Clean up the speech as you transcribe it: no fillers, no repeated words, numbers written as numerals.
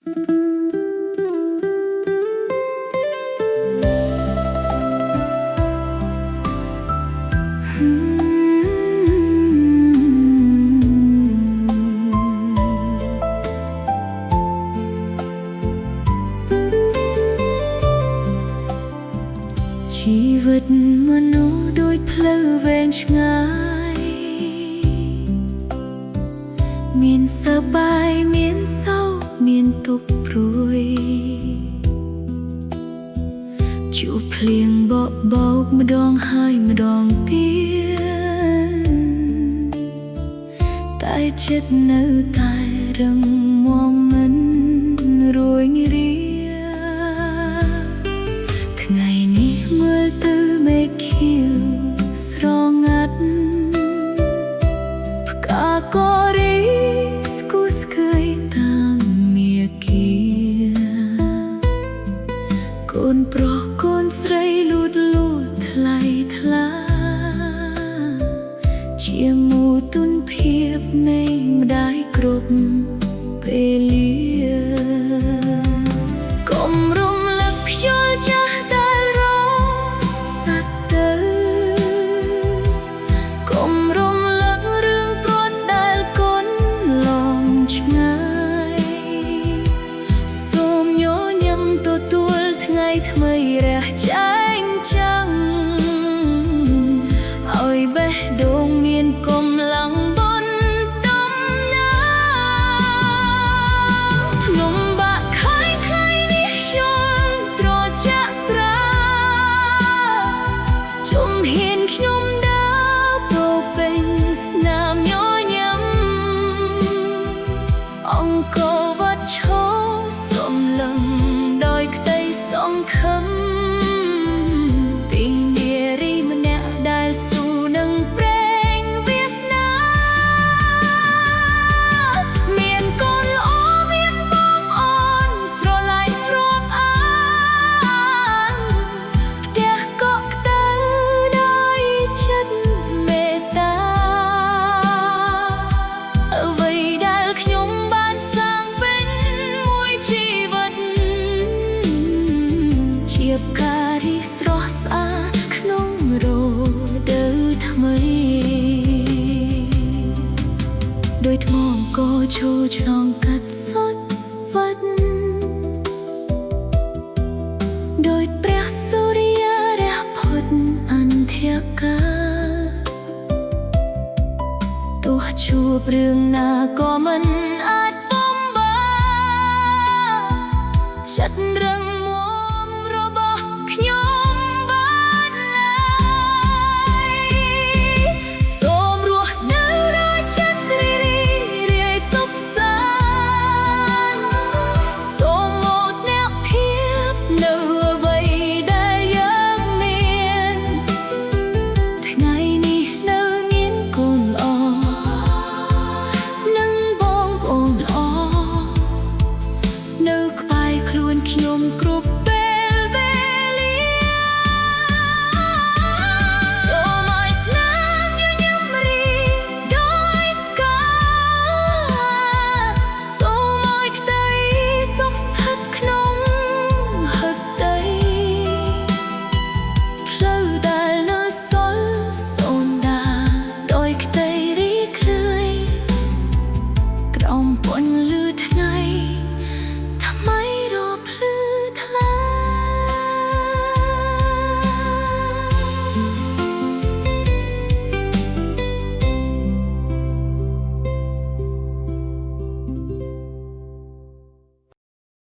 ชีวิตมนุษย์โดยเพลิเวงឆ្ងាយមានសប្បាយមានសោកមានទុក្ខព្រួយជួបភ្លៀងបក់បោកម្ដងហើយម្ដងទៀតតែចិត្តនៅតែរឹងមាំមិនរួញរាថ្ងៃនេះមើលទៅមេឃខៀវស្រងាត់ផ្កាក៏រីស្គូស្កើយតាមមាគាកូនប្រុសកូនស្រីលូតលាស់ថ្លៃថ្លាជាមូទុនភាពនៃម្ដាយគ្រប់ពេលលាកុំរំលឹកខ្យល់ចាស់ដែលរសាត់ទៅកុំរំលឹករឿងព្រាត់ដែលកូនឡងឆ្ងាយសូមញញឹមទទួលថ្ងៃថ្មីរះចែងចាំងឲ្យបេះដូងមានកម្លាំងអង្គវត្តឈរសំឡឹងដោយក្តីសង្ឃឹមពីនារីម្នាក់ដែលស៊ូនឹងព្រេងវាសនាមានកូនល្អមានបងអូនស្រឡាញ់រាប់អានផ្ទះកក់ក្តៅដោយចិត្តមេត្តាអ្វីដែលខ្ញុំជាការរីស្រស់ស្អាតក្នុងរដូវថ្មីដោយថ្មអង្គរឈរឆ្លងកាត់សុទ្ធវត្តដោយព្រះសូរិយារះផុតអន្ធកាលទោះជួបរឿងណាក៏មិនអាចបំបាចិត្តរឹង